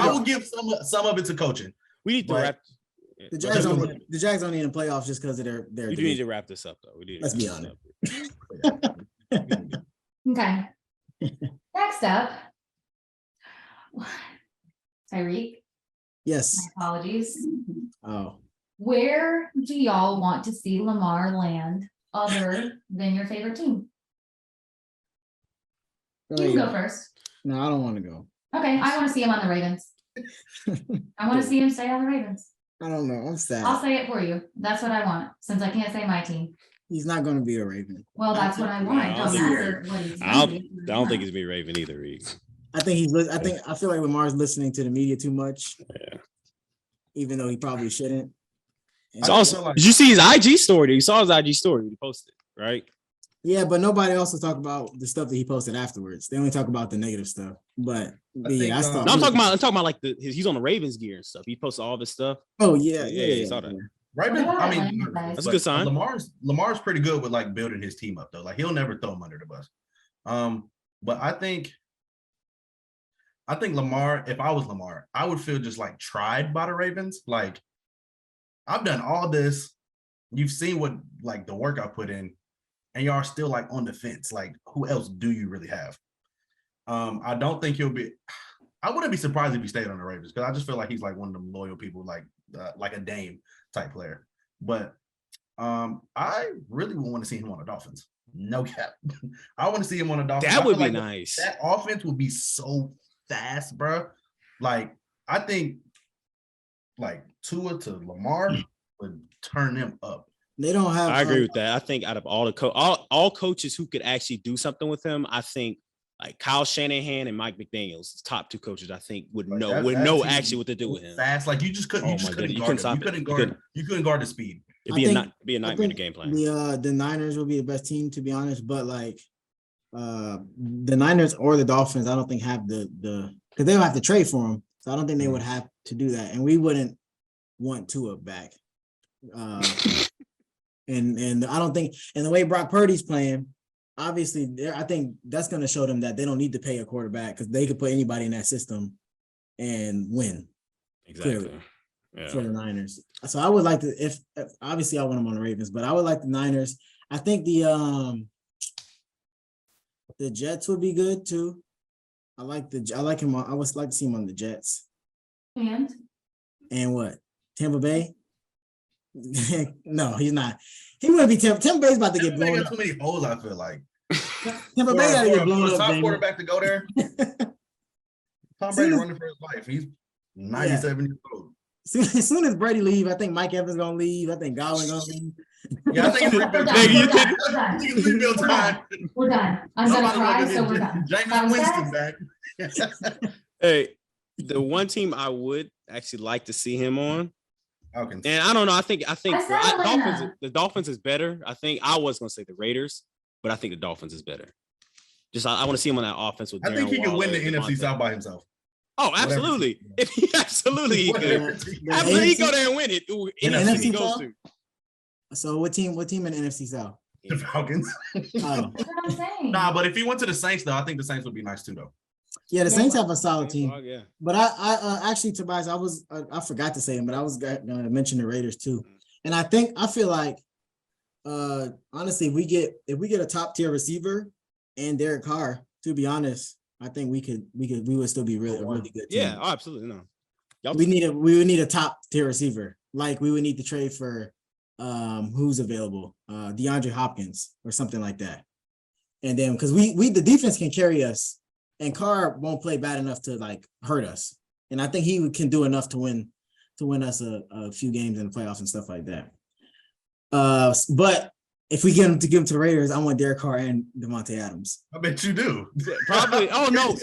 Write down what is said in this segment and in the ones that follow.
I will give some of it to coaching. We need to wrap. The Jags don't need in playoffs just because of their. We do need to wrap this up, though. Let's be honest. Okay. Next up, Tyreek. Yes. My apologies. Oh. Where do y'all want to see Lamar land other than your favorite team? You can go first. No, I don't want to go. Okay, I want to see him on the Ravens. I want to see him stay on the Ravens. I don't know. I'm sad. I'll say it for you. That's what I want, since I can't say my team. He's not going to be a Raven. Well, that's what I want. I don't think he's be Raven either, Reed. I feel like Lamar's listening to the media too much. Yeah. Even though he probably shouldn't. It's also, did you see his IG story? You saw his IG story he posted, right? Yeah, but nobody also talk about the stuff that he posted afterwards. They only talk about the negative stuff. But yeah, I'm talking about like he's on the Ravens gear and stuff. He posted all this stuff. Oh yeah. Saw that. Raven, I mean, that's a good sign. Lamar's pretty good with like building his team up though. Like he'll never throw him under the bus. But I think Lamar, if I was Lamar, I would feel just like tried by the Ravens. Like I've done all this. You've seen what like the work I put in, and y'all are still like on the fence. Like, who else do you really have? I don't think I wouldn't be surprised if he stayed on the Ravens because I just feel like he's like one of them loyal people, like a Dame type player. But I really would want to see him on the Dolphins. No cap. I want to see him on the Dolphins. That would be nice. That offense would be so fast, bro. Like, I think like Tua to Lamar would turn them up. They don't have. I agree with that. I think out of all the all coaches who could actually do something with him, I think like Kyle Shanahan and Mike McDaniels, top two coaches, I think would know actually what to do with him. Fast, like you couldn't guard the speed. It'd be a nightmare in the game plan. The Niners will be the best team, to be honest, but like the Niners or the Dolphins, I don't think have the because they'll have to trade for them. So I don't think they would have to do that, and we wouldn't want Tua back. And I don't think, and the way Brock Purdy's playing, obviously, I think that's going to show them that they don't need to pay a quarterback because they could put anybody in that system and win. Exactly. For the Niners. So I would like to, if obviously I want them on the Ravens, but I would like the Niners. I think the Jets would be good too. I like him. I would like to see him on the Jets. And what? Tampa Bay? No, he's not. He wouldn't be Tampa Bay's about to get blown up. Too many holes, I feel like. Tampa Bay got to get blown up. Top quarterback to go there. Tom Brady running for his life. He's 97 years old. As soon as Brady leave, I think Mike Evans gonna leave. I think Godwin gonna leave. Yeah, I think it's rebuild time. We're done. I'm gonna cry, so we're done. James Winston back. Hey, the one team I would actually like to see him on. Okay. And I don't know. I think the Dolphins is better. I think I was gonna say the Raiders, but I think the Dolphins is better. Just I want to see him on that offense with. I think he can win the NFC South by himself. Oh, absolutely! If he he could, absolutely, he go there and win it. NFC he goes to. So what team in the NFC South? The Falcons. That's what I'm saying. Nah, but if he went to the Saints, though, I think the Saints would be nice too, though. Yeah, the Saints have a solid team. Yeah. But I actually, Tobias, I forgot to say him, but I was going to mention the Raiders too. And I feel like, honestly, if we get a top tier receiver and Derek Carr, to be honest, I think we would still be a really good team. Yeah, oh, absolutely. No. We would need a top tier receiver. Like we would need to trade for who's available, DeAndre Hopkins or something like that. And then because we the defense can carry us, and Carr won't play bad enough to like hurt us. And I think he can do enough to win us a few games in the playoffs and stuff like that. But if we give him to the Raiders, I want Derek Carr and Devontae Adams. I bet you do. Probably. Oh no,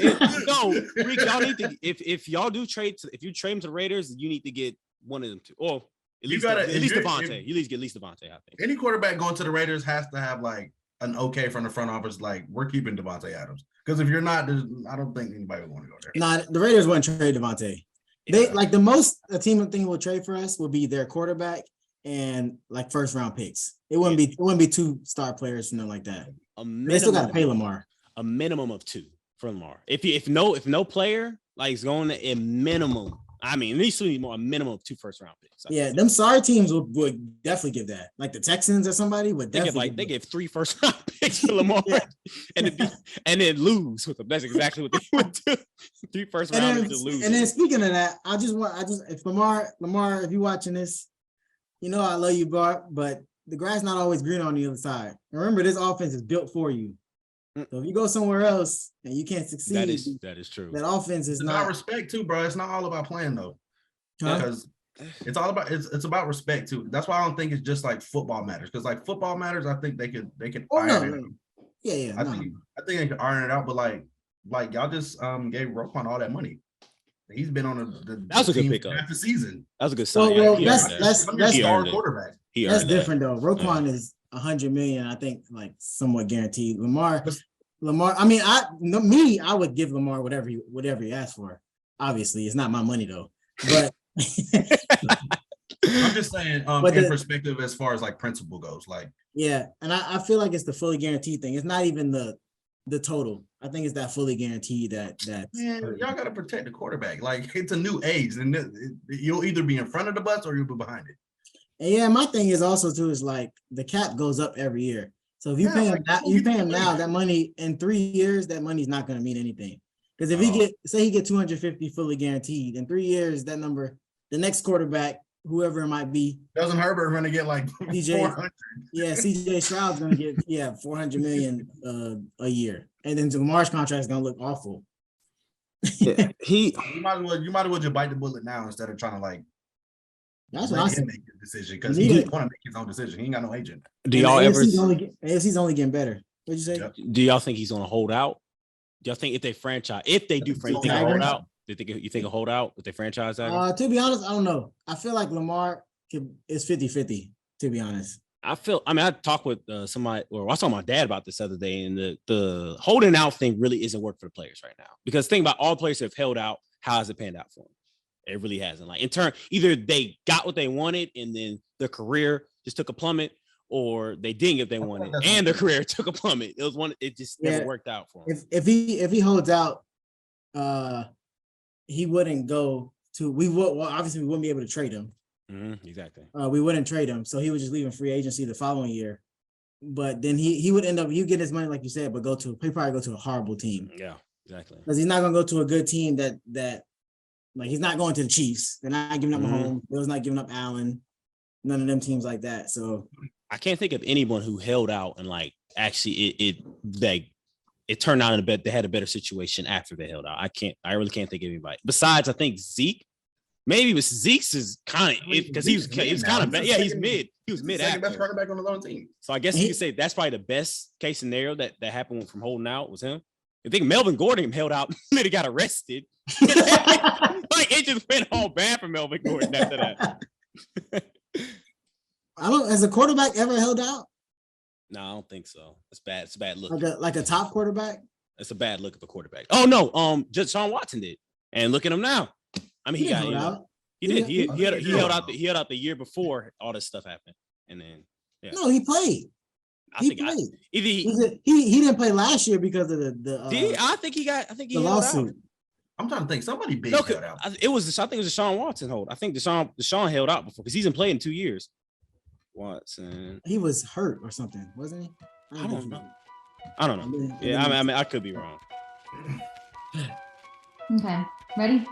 Rick, y'all need to. If y'all do trade, if you trade him to the Raiders, you need to get one of them two. Or at least Devontae. You need to get at least Devontae. I think any quarterback going to the Raiders has to have like an okay from the front office. Like we're keeping Devontae Adams because if you're not, I don't think anybody would want to go there. Nah, the Raiders wouldn't trade Devontae. They like the most a team thing will trade for us will be their quarterback and like first round picks. It wouldn't be two star players or nothing like that. They still got to pay Lamar. A minimum of two for Lamar. If no player Like he's going to a minimum. I mean, at least we need more a minimum of 2 first-round picks. Yeah, them sorry teams would definitely give that. Like the Texans or somebody would definitely they give 3 first-round picks for Lamar and then lose with them. That's exactly what they would do. 3 first-rounders to lose. And then speaking of that, if Lamar, if you're watching this, you know I love you, Bart, but the grass not always green on the other side. Remember, this offense is built for you. So if you go somewhere else and you can't succeed, that is true. That offense is it's not about respect too, bro. It's not all about playing though, because it's all about it's about respect too. That's why I don't think it's just like football matters. Because like football matters, I think they could iron it out. Yeah. I think they could iron it out, but like y'all just gave Roquan all that money. He's been on the that was a good pickup half the season. That was a good sign. Well, that's star quarterback. That's different though. Roquan is $100 million, I think, like somewhat guaranteed. Lamar. I mean, I would give Lamar whatever he asked for. Obviously, it's not my money though. But I'm just saying, in perspective as far as like principle goes, like yeah, and I feel like it's the fully guaranteed thing. It's not even the total. I think it's that fully guaranteed that man, y'all got to protect the quarterback. Like it's a new age, and you'll either be in front of the bus or you'll be behind it. And yeah, my thing is also too is like the cap goes up every year. So if you pay him now, that money in 3 years, that money's not going to mean anything. Because if he get 250 fully guaranteed in 3 years, that number, the next quarterback, whoever it might be, doesn't Herbert going to get like 400? Yeah, CJ Stroud's going to get 400 million a year, and then Lamar's contract is going to look awful. Yeah, you might as well just bite the bullet now instead of trying to like. That's what I said. Make the decision because he want to make his own decision. He ain't got no agent. Do y'all AFC's only getting better. What'd you say? Yep. Do y'all think he's going to hold out? Do y'all think if they do hold out? You think a hold out if they franchise that? To be honest, I don't know. I feel like Lamar is 50-50, to be honest. I talked with somebody, or I was talking to my dad about this other day, and the holding out thing really isn't work for the players right now. Because think about all players who have held out, how has it panned out for them? It really hasn't. Like in turn, either they got what they wanted and then their career just took a plummet, or they didn't get what they wanted and their career took a plummet. It just never worked out for him. If he holds out, he wouldn't go to. Obviously we wouldn't be able to trade him. Mm-hmm, exactly. We wouldn't trade him, so he would just leave in free agency the following year. But then he would end up, you get his money like you said, but he'd probably go to a horrible team. Yeah, exactly. Because he's not gonna go to a good team that. Like he's not going to the Chiefs. They're not giving up Mahomes. Bill's not giving up Allen. None of them teams like that. So I can't think of anyone who held out and like actually it turned out they had a better situation after they held out. I really can't think of anybody. Besides, I think Zeke. Maybe but Zeke's is kind of because he was kind of bad. Yeah, he's mid. He was mid. Second best quarterback on his own team. So I guess you could say that's probably the best case scenario that happened from holding out was him. I think Melvin Gordon held out and then he got arrested. Like it just went all bad for Melvin Gordon after that. Has a quarterback ever held out? No, I don't think so. It's bad. It's a bad look. Like a top quarterback? It's a bad look of a quarterback. Oh no, just Sean Watson did. And look at him now. I mean, he got out. He did. He held out the year before all this stuff happened. And then No, he played. He didn't play last year because of I think he lawsuit. Out. I'm trying to think. Somebody big held out. I think it was a Deshaun Watson hold. I think Deshaun held out before because he's been playing in 2 years. Watson. He was hurt or something, wasn't he? I don't know. Yeah, I mean, I could be wrong. Okay, ready?